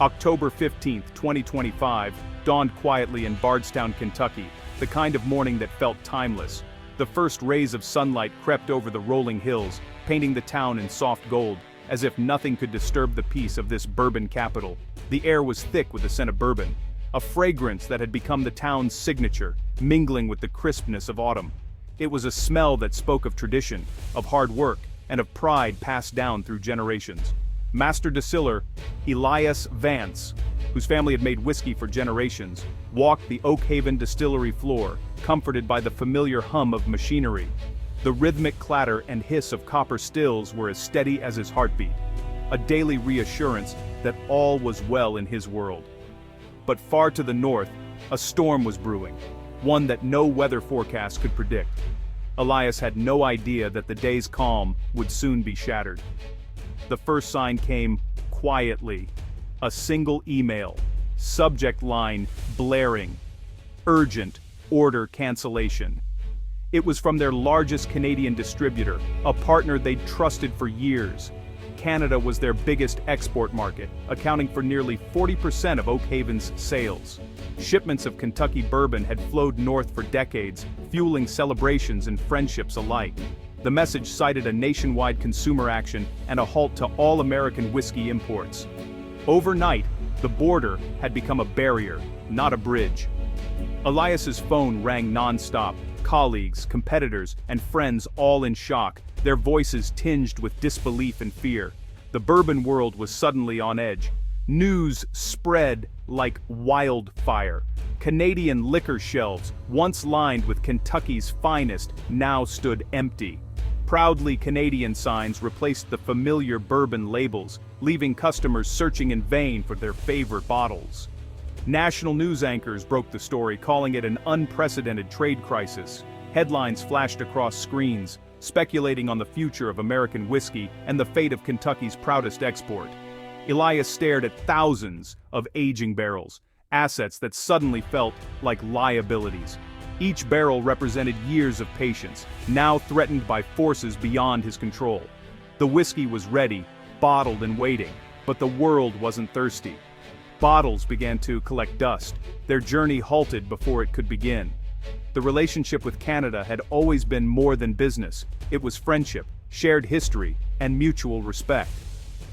October 15, 2025, dawned quietly in Bardstown, Kentucky, the kind of morning that felt timeless. The first rays of sunlight crept over the rolling hills, painting the town in soft gold, as if nothing could disturb the peace of this bourbon capital. The air was thick with the scent of bourbon, a fragrance that had become the town's signature, mingling with the crispness of autumn. It was a smell that spoke of tradition, of hard work, and of pride passed down through generations. Master distiller Elias Vance, whose family had made whiskey for generations, walked the Oak Haven distillery floor, comforted by the familiar hum of machinery. The rhythmic clatter and hiss of copper stills were as steady as his heartbeat, a daily reassurance that all was well in his world. But far to the north, a storm was brewing, one that no weather forecast could predict. Elias had no idea that the day's calm would soon be shattered. The first sign came quietly. A single email, subject line blaring, urgent, order cancellation. It was from their largest Canadian distributor, a partner they'd trusted for years. Canada was their biggest export market, accounting for nearly 40% of Oak Haven's sales. Shipments of Kentucky bourbon had flowed north for decades, fueling celebrations and friendships alike. The message cited a nationwide consumer action and a halt to all American whiskey imports. Overnight, the border had become a barrier, not a bridge. Elias's phone rang non-stop, colleagues, competitors, and friends all in shock, their voices tinged with disbelief and fear. The bourbon world was suddenly on edge. News spread like wildfire. Canadian liquor shelves, once lined with Kentucky's finest, now stood empty. Proudly Canadian signs replaced the familiar bourbon labels, leaving customers searching in vain for their favorite bottles. National news anchors broke the story, calling it an unprecedented trade crisis. Headlines flashed across screens, speculating on the future of American whiskey and the fate of Kentucky's proudest export. Elias stared at thousands of aging barrels, assets that suddenly felt like liabilities. Each barrel represented years of patience, now threatened by forces beyond his control. The whiskey was ready, bottled and waiting, but the world wasn't thirsty. Bottles began to collect dust, their journey halted before it could begin. The relationship with Canada had always been more than business. It was friendship, shared history, and mutual respect.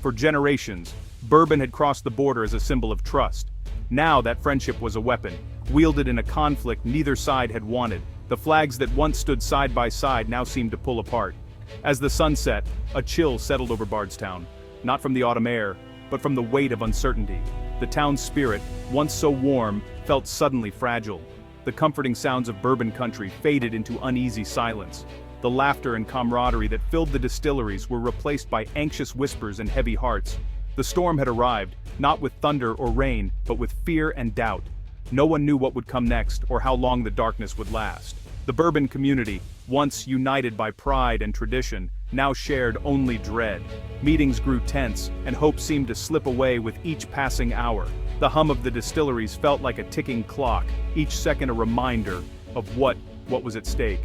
For generations, bourbon had crossed the border as a symbol of trust. Now that friendship was a weapon, wielded in a conflict neither side had wanted. The flags that once stood side by side now seemed to pull apart. As the sun set, a chill settled over Bardstown, not from the autumn air, but from the weight of uncertainty. The town's spirit, once so warm, felt suddenly fragile. The comforting sounds of bourbon country faded into uneasy silence. The laughter and camaraderie that filled the distilleries were replaced by anxious whispers and heavy hearts. The storm had arrived, not with thunder or rain, but with fear and doubt. No one knew what would come next or how long the darkness would last. The bourbon community, once united by pride and tradition, now shared only dread. Meetings grew tense, and hope seemed to slip away with each passing hour. The hum of the distilleries felt like a ticking clock, each second a reminder of what was at stake.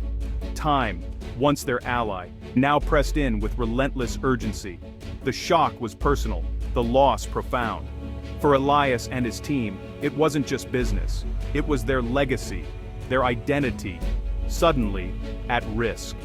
Time, once their ally, now pressed in with relentless urgency. The shock was personal, the loss profound. For Elias and his team, it wasn't just business. It was their legacy, their identity, suddenly at risk.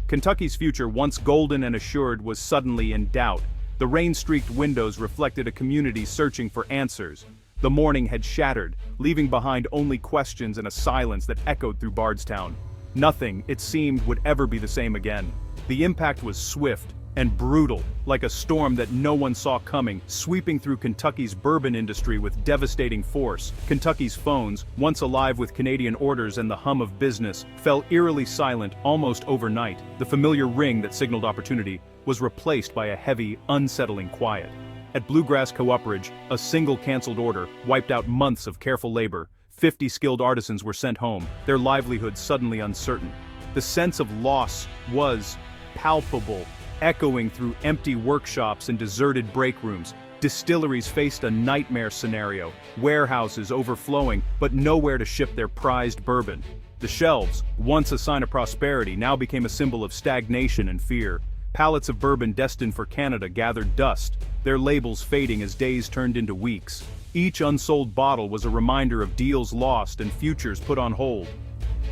Kentucky's future, once golden and assured, was suddenly in doubt. The rain-streaked windows reflected a community searching for answers. The morning had shattered, leaving behind only questions and a silence that echoed through Bardstown. Nothing, it seemed, would ever be the same again. The impact was swift and brutal, like a storm that no one saw coming, sweeping through Kentucky's bourbon industry with devastating force. Kentucky's phones, once alive with Canadian orders and the hum of business, fell eerily silent almost overnight. The familiar ring that signaled opportunity was replaced by a heavy, unsettling quiet. At Bluegrass Cooperage, a single canceled order wiped out months of careful labor. 50 skilled artisans were sent home, their livelihoods suddenly uncertain. The sense of loss was palpable, echoing through empty workshops and deserted break rooms. Distilleries faced a nightmare scenario, warehouses overflowing, but nowhere to ship their prized bourbon. The shelves, once a sign of prosperity, now became a symbol of stagnation and fear. Pallets of bourbon destined for Canada gathered dust, their labels fading as days turned into weeks. Each unsold bottle was a reminder of deals lost and futures put on hold.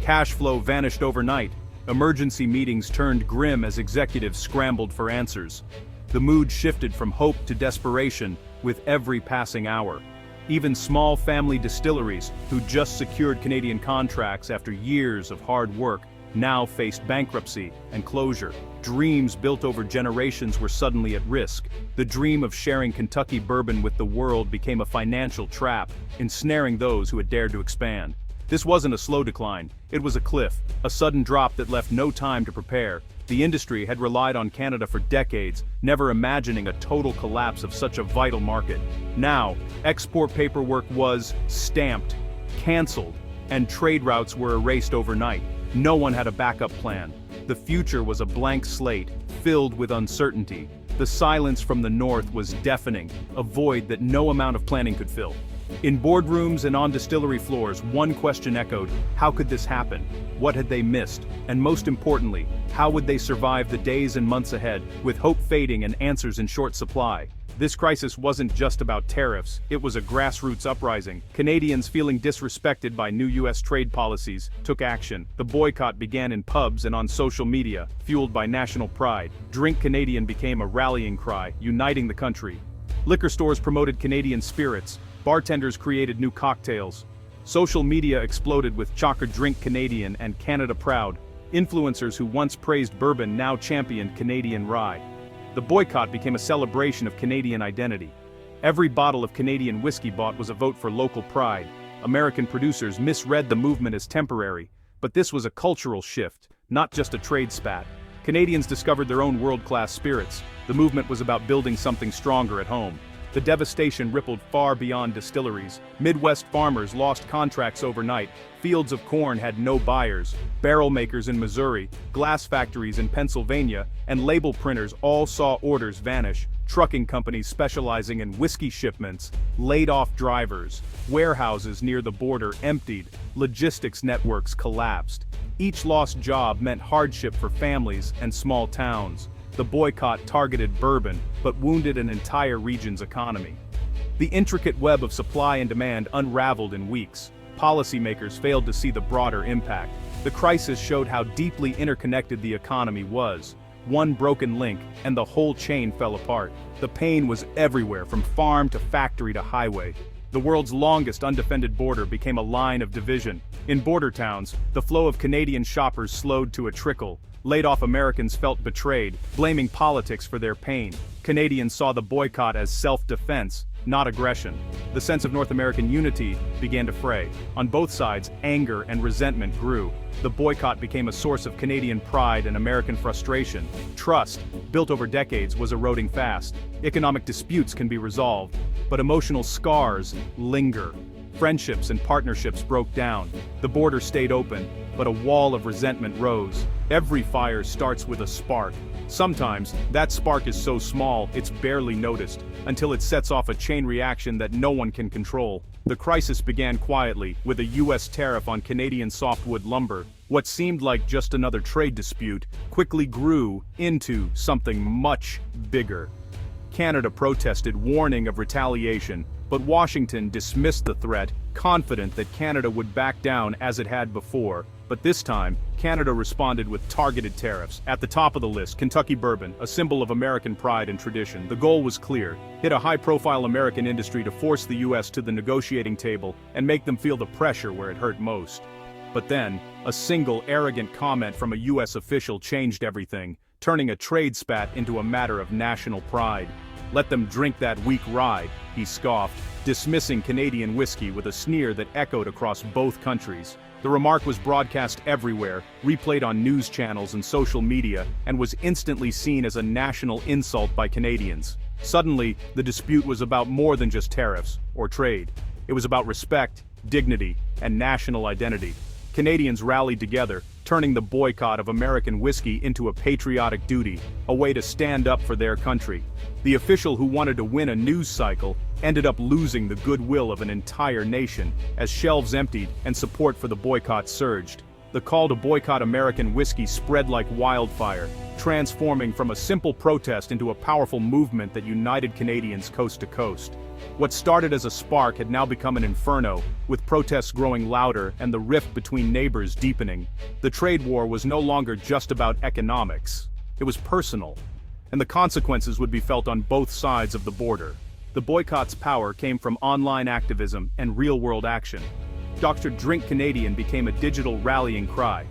Cash flow vanished overnight. Emergency meetings turned grim as executives scrambled for answers. The mood shifted from hope to desperation with every passing hour. Even small family distilleries, who just secured Canadian contracts after years of hard work, now faced bankruptcy and closure. Dreams built over generations were suddenly at risk. The dream of sharing Kentucky bourbon with the world became a financial trap, ensnaring those who had dared to expand. This wasn't a slow decline, it was a cliff, a sudden drop that left no time to prepare. The industry had relied on Canada for decades, never imagining a total collapse of such a vital market. Now, export paperwork was stamped, cancelled, and trade routes were erased overnight. No one had a backup plan. The future was a blank slate, filled with uncertainty. The silence from the north was deafening, a void that no amount of planning could fill. In boardrooms and on distillery floors, one question echoed: how could this happen? What had they missed? And most importantly, how would they survive the days and months ahead, with hope fading and answers in short supply? This crisis wasn't just about tariffs, it was a grassroots uprising. Canadians, feeling disrespected by new U.S. trade policies, took action. The boycott began in pubs and on social media, fueled by national pride. Drink Canadian became a rallying cry, uniting the country. Liquor stores promoted Canadian spirits. Bartenders created new cocktails. Social media exploded with Chocker Drink Canadian and Canada Proud. Influencers who once praised bourbon now championed Canadian rye. The boycott became a celebration of Canadian identity. Every bottle of Canadian whiskey bought was a vote for local pride. American producers misread the movement as temporary, but this was a cultural shift, not just a trade spat. Canadians discovered their own world-class spirits. The movement was about building something stronger at home. The devastation rippled far beyond distilleries. Midwest farmers lost contracts overnight. Fields of corn had no buyers. Barrel makers in Missouri, glass factories in Pennsylvania, and label printers all saw orders vanish. Trucking companies specializing in whiskey shipments laid off drivers. Warehouses near the border emptied. Logistics networks collapsed. Each lost job meant hardship for families and small towns. The boycott targeted bourbon, but wounded an entire region's economy. The intricate web of supply and demand unraveled in weeks. Policymakers failed to see the broader impact. The crisis showed how deeply interconnected the economy was. One broken link, and the whole chain fell apart. The pain was everywhere, from farm to factory to highway. The world's longest undefended border became a line of division. In border towns, the flow of Canadian shoppers slowed to a trickle. Laid-off Americans felt betrayed, blaming politics for their pain. Canadians saw the boycott as self-defense, not aggression. The sense of North American unity began to fray. On both sides, anger and resentment grew. The boycott became a source of Canadian pride and American frustration. Trust, built over decades, was eroding fast. Economic disputes can be resolved, but emotional scars linger. Friendships and partnerships broke down. The border stayed open, but a wall of resentment rose. Every fire starts with a spark. Sometimes, that spark is so small, it's barely noticed, until it sets off a chain reaction that no one can control. The crisis began quietly, with a U.S. tariff on Canadian softwood lumber. What seemed like just another trade dispute quickly grew into something much bigger. Canada protested, warning of retaliation, but Washington dismissed the threat, confident that Canada would back down as it had before. But this time, Canada responded with targeted tariffs. At the top of the list, Kentucky bourbon, a symbol of American pride and tradition. The goal was clear: hit a high-profile American industry to force the U.S. to the negotiating table and make them feel the pressure where it hurt most. But then, a single arrogant comment from a U.S. official changed everything, turning a trade spat into a matter of national pride. "Let them drink that weak rye," he scoffed, dismissing Canadian whiskey with a sneer that echoed across both countries. The remark was broadcast everywhere, replayed on news channels and social media, and was instantly seen as a national insult by Canadians. Suddenly, the dispute was about more than just tariffs or trade. It was about respect, dignity, and national identity. Canadians rallied together, turning the boycott of American whiskey into a patriotic duty, a way to stand up for their country. The official who wanted to win a news cycle ended up losing the goodwill of an entire nation, as shelves emptied and support for the boycott surged. the call to boycott American whiskey spread like wildfire, transforming from a simple protest into a powerful movement that united Canadians coast to coast. What started as a spark had now become an inferno, with protests growing louder and the rift between neighbors deepening. The trade war was no longer just about economics. It was personal, and the consequences would be felt on both sides of the border. The boycott's power came from online activism and real-world action. Dr. Drink Canadian became a digital rallying cry.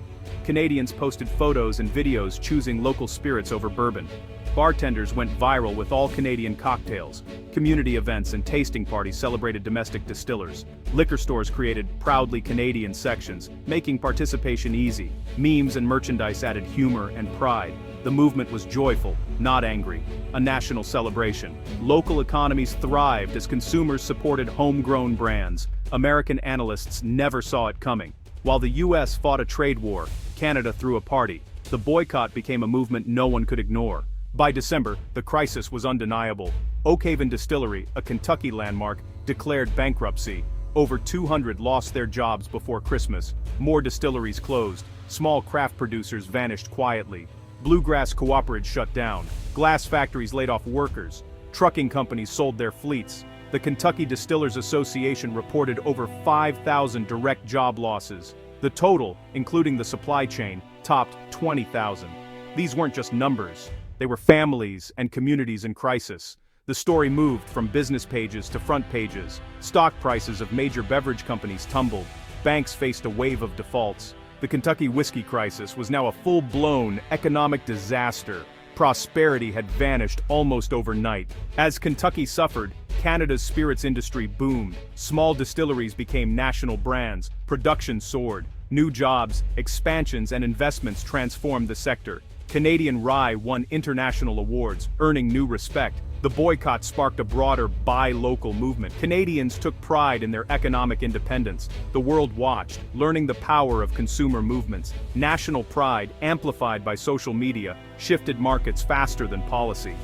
Canadians posted photos and videos choosing local spirits over bourbon. Bartenders went viral with all-Canadian cocktails. Community events and tasting parties celebrated domestic distillers. Liquor stores created proudly Canadian sections, making participation easy. Memes and merchandise added humor and pride. The movement was joyful, not angry. A national celebration. Local economies thrived as consumers supported homegrown brands. American analysts never saw it coming. While the US fought a trade war, Canada threw a party. The boycott became a movement no one could ignore. By December, the crisis was undeniable. Oakhaven Distillery, a Kentucky landmark, declared bankruptcy. Over 200 lost their jobs before Christmas. More distilleries closed. Small craft producers vanished quietly. Bluegrass cooperatives shut down. Glass factories laid off workers. Trucking companies sold their fleets. The Kentucky Distillers Association reported over 5,000 direct job losses. The total, including the supply chain, topped 20,000. These weren't just numbers. They were families and communities in crisis. The story moved from business pages to front pages. Stock prices of major beverage companies tumbled. Banks faced a wave of defaults. The Kentucky whiskey crisis was now a full-blown economic disaster. Prosperity had vanished almost overnight. As Kentucky suffered, Canada's spirits industry boomed. Small distilleries became national brands. Production soared. New jobs, expansions, and investments transformed the sector. Canadian rye won international awards, earning new respect. The boycott sparked a broader buy local movement. Canadians took pride in their economic independence. The world watched, learning the power of consumer movements. National pride, amplified by social media, shifted markets faster than policy.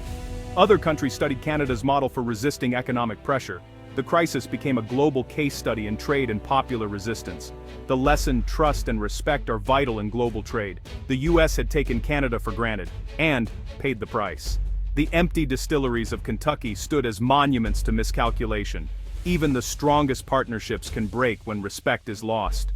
Other countries studied Canada's model for resisting economic pressure. The crisis became a global case study in trade and popular resistance. The lesson, trust, and respect are vital in global trade. The US had taken Canada for granted, and paid the price. The empty distilleries of Kentucky stood as monuments to miscalculation. Even the strongest partnerships can break when respect is lost.